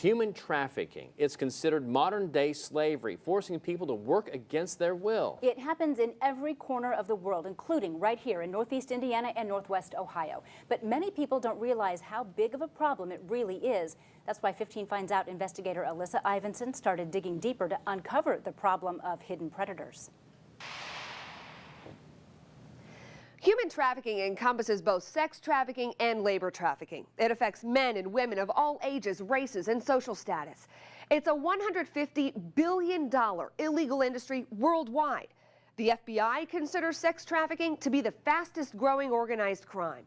Human trafficking. It's considered modern-day slavery, forcing people to work against their will. It happens in every corner of the world, including right here in Northeast Indiana and Northwest Ohio. But many people don't realize how big of a problem it really is. That's why 15 Finds Out investigator Alyssa Ivinson started digging deeper to uncover the problem of hidden predators. Human trafficking encompasses both sex trafficking and labor trafficking. It affects men and women of all ages, races, and social status. It's a $150 billion illegal industry worldwide. The FBI considers sex trafficking to be the fastest growing organized crime.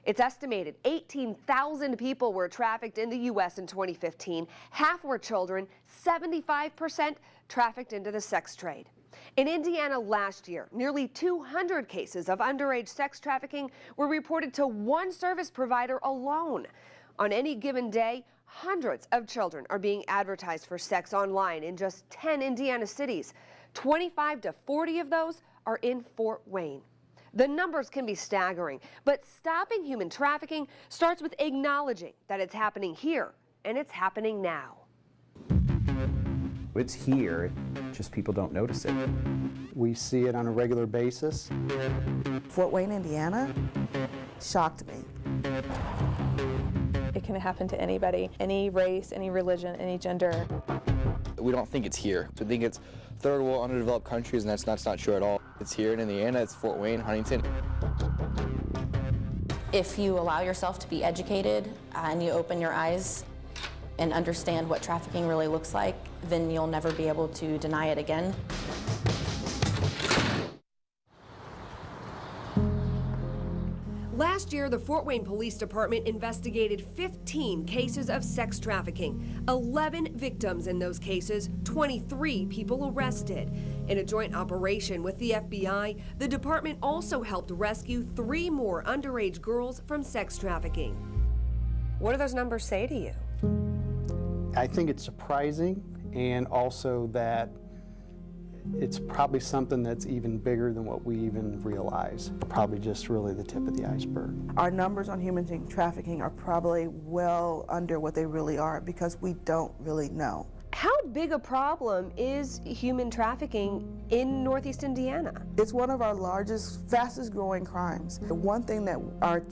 It's estimated 18,000 people were trafficked in the U.S. in 2015. Half were children, 75% trafficked into the sex trade. In Indiana last year, nearly 200 cases of underage sex trafficking were reported to one service provider alone. On any given day, hundreds of children are being advertised for sex online in just 10 Indiana cities. 25 to 40 of those are in Fort Wayne. The numbers can be staggering, but stopping human trafficking starts with acknowledging that it's happening here, and it's happening now. It's here, just people don't notice it. We see it on a regular basis. Fort Wayne, Indiana shocked me. It can happen to anybody, any race, any religion, any gender. We don't think it's here. We think it's third world underdeveloped countries, and that's not true at all. It's here in Indiana, it's Fort Wayne, Huntington. If you allow yourself to be educated and you open your eyes and understand what trafficking really looks like, then you'll never be able to deny it again. Last year, the Fort Wayne Police Department investigated 15 cases of sex trafficking. 11 victims in those cases, 23 people arrested. In a joint operation with the FBI, the department also helped rescue 3 more underage girls from sex trafficking. What do those numbers say to you? I think it's surprising, and also that it's probably something that's even bigger than what we even realize. Probably just really the tip of the iceberg. Our numbers on human trafficking are probably well under what they really are because we don't really know. How big a problem is human trafficking in Northeast Indiana? It's one of our largest, fastest growing crimes. The one thing that our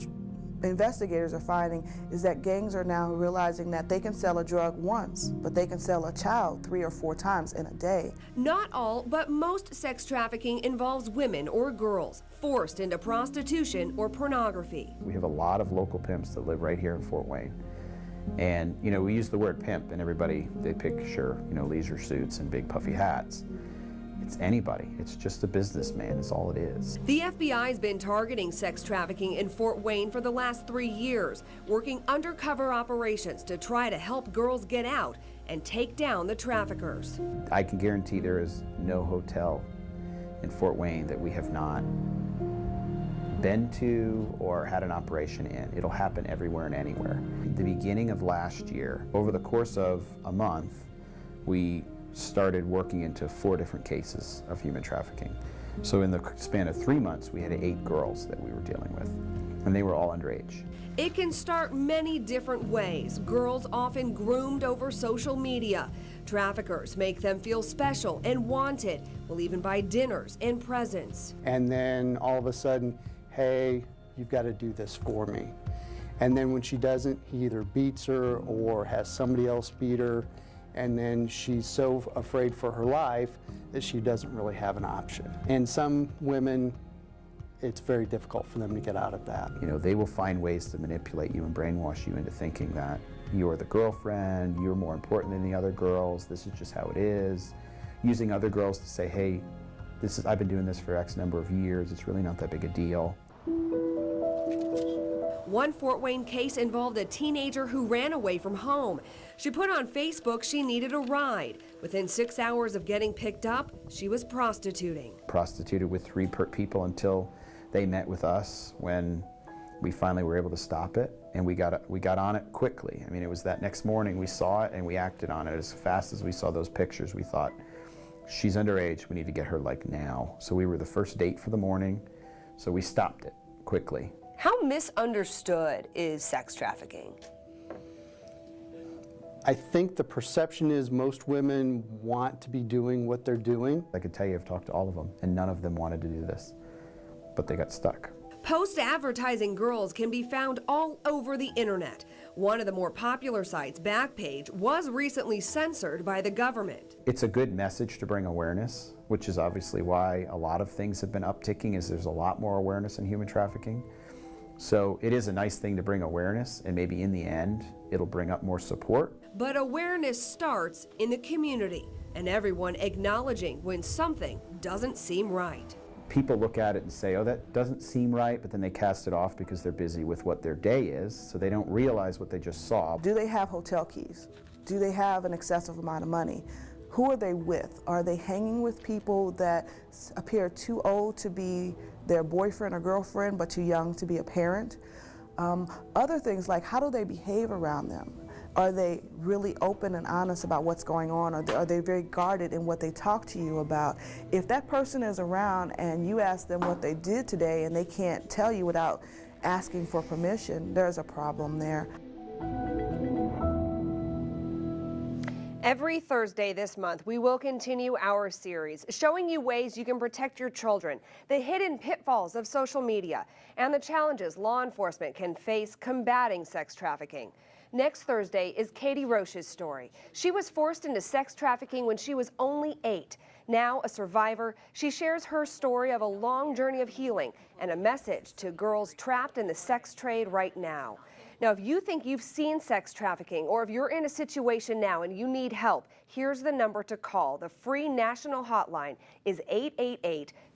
investigators are finding is that gangs are now realizing that they can sell a drug once, but they can sell a child 3 or 4 times in a day. Not all, but most sex trafficking involves women or girls forced into prostitution or pornography. We have a lot of local pimps that live right here in Fort Wayne. And, you know, we use the word pimp, and everybody, they picture, you know, leisure suits and big puffy hats. It's anybody. It's just a businessman is all it is. The FBI's been targeting sex trafficking in Fort Wayne for the last 3 years, working undercover operations to try to help girls get out and take down the traffickers. I can guarantee there is no hotel in Fort Wayne that we have not been to or had an operation in. It'll happen everywhere and anywhere. At the beginning of last year, over the course of a month, we started working into 4 different cases of human trafficking. So in the span of 3 months, we had 8 girls that we were dealing with, and they were all underage. It can start many different ways. Girls often groomed over social media. Traffickers make them feel special and wanted, will even buy dinners and presents. And then all of a sudden, hey, you've got to do this for me. And then when she doesn't, he either beats her or has somebody else beat her. And then she's so afraid for her life that she doesn't really have an option. And some women, it's very difficult for them to get out of that. You know, they will find ways to manipulate you and brainwash you into thinking that you're the girlfriend, you're more important than the other girls, this is just how it is. Using other girls to say, hey, I've been doing this for X number of years, it's really not that big a deal. One Fort Wayne case involved a teenager who ran away from home. She put on Facebook she needed a ride. Within 6 hours of getting picked up, she was prostituting. Prostituted with 3 people until they met with us when we finally were able to stop it, and we got on it quickly. I mean, it was that next morning we saw it and we acted on it. As fast as we saw those pictures, we thought, she's underage, we need to get her like now. So we were the first date for the morning, so we stopped it quickly. How misunderstood is sex trafficking? I think the perception is most women want to be doing what they're doing. I could tell you I've talked to all of them, and none of them wanted to do this, but they got stuck. Post-advertising girls can be found all over the internet. One of the more popular sites, Backpage, was recently censored by the government. It's a good message to bring awareness, which is obviously why a lot of things have been upticking, is there's a lot more awareness in human trafficking. So it is a nice thing to bring awareness, and maybe in the end, it'll bring up more support. But awareness starts in the community, and everyone acknowledging when something doesn't seem right. People look at it and say, oh, that doesn't seem right, but then they cast it off because they're busy with what their day is, so they don't realize what they just saw. Do they have hotel keys? Do they have an excessive amount of money? Who are they with? Are they hanging with people that appear too old to be their boyfriend or girlfriend, but too young to be a parent? Other things like, how do they behave around them? Are they really open and honest about what's going on? Are they very guarded in what they talk to you about? If that person is around and you ask them what they did today and they can't tell you without asking for permission, there's a problem there. Every Thursday this month, we will continue our series showing you ways you can protect your children, the hidden pitfalls of social media, and the challenges law enforcement can face combating sex trafficking. Next Thursday is Katie Roche's story. She was forced into sex trafficking when she was only 8. Now a survivor, she shares her story of a long journey of healing and a message to girls trapped in the sex trade right now. Now, if you think you've seen sex trafficking, or if you're in a situation now and you need help, here's the number to call. The free national hotline is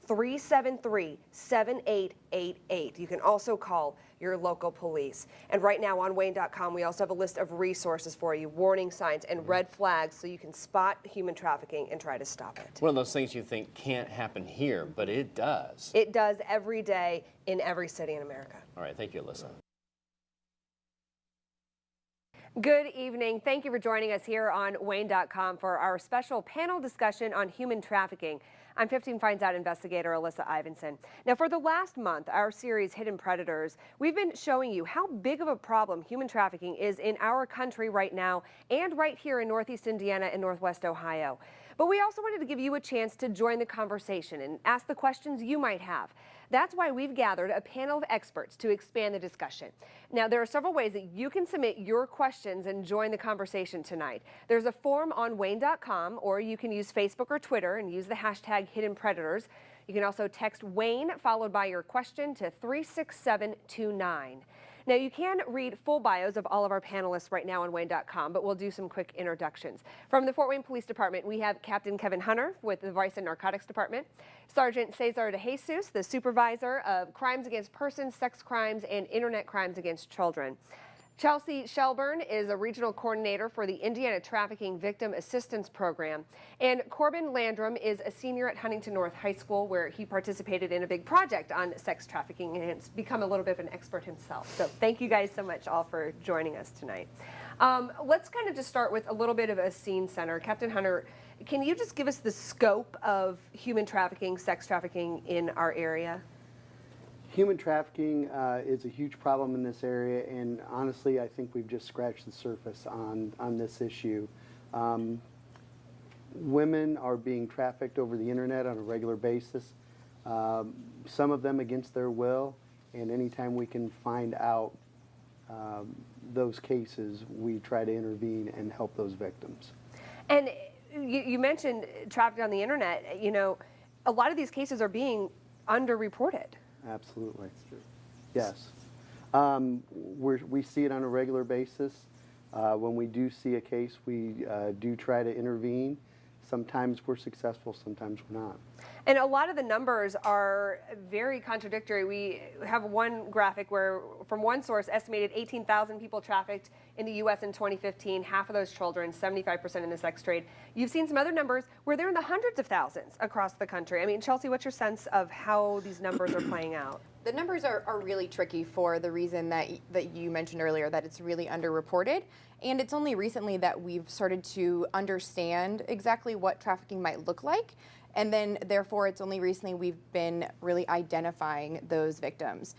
888-373-7888. You can also call your local police. And right now on WANE.com, we also have a list of resources for you, warning signs and red flags, so you can spot human trafficking and try to stop it. One of those things you think can't happen here, but it does. It does every day in every city in America. All right, thank you, Alyssa. Good evening. Thank you for joining us here on WANE.com for our special panel discussion on human trafficking. I'm 15 Finds Out investigator Alyssa Ivinson. Now, for the last month, our series Hidden Predators, we've been showing you how big of a problem human trafficking is in our country right now and right here in Northeast Indiana and Northwest Ohio. But we also wanted to give you a chance to join the conversation and ask the questions you might have. That's why we've gathered a panel of experts to expand the discussion. Now, there are several ways that you can submit your questions and join the conversation tonight. There's a form on WANE.com, or you can use Facebook or Twitter and use the hashtag Hidden Predators. You can also text WANE followed by your question to 36729. Now, you can read full bios of all of our panelists right now on WANE.com, but we'll do some quick introductions. From the Fort Wayne Police Department, we have Captain Kevin Hunter with the Vice and Narcotics Department, Sergeant Cesar De Jesus, the Supervisor of Crimes Against Persons, Sex Crimes, and Internet Crimes Against Children. Chelsea Shelburne is a regional coordinator for the Indiana Trafficking Victim Assistance Program. And Corbin Landrum is a senior at Huntington North High School, where he participated in a big project on sex trafficking and has become a little bit of an expert himself. So thank you guys so much all for joining us tonight. Let's kind of just start with a little bit of a scene center. Captain Hunter, can you just give us the scope of human trafficking, sex trafficking in our area? Human trafficking is a huge problem in this area, and honestly, I think we've just scratched the surface on this issue. Women are being trafficked over the internet on a regular basis, some of them against their will, and anytime we can find out those cases, we try to intervene and help those victims. And you mentioned trafficking on the internet. You know, a lot of these cases are being underreported. Absolutely. Yes. We see it on a regular basis. When we do see a case, we do try to intervene. Sometimes we're successful, sometimes we're not. And a lot of the numbers are very contradictory. We have one graphic where, from one source, estimated 18,000 people trafficked in the U.S. in 2015, half of those children, 75% in the sex trade. You've seen some other numbers where they're in the hundreds of thousands across the country. I mean, Chelsea, what's your sense of how these numbers are playing out? The numbers are really tricky for the reason that you mentioned earlier, that it's really underreported. And it's only recently that we've started to understand exactly what trafficking might look like. And then, therefore, it's only recently we've been really identifying those victims.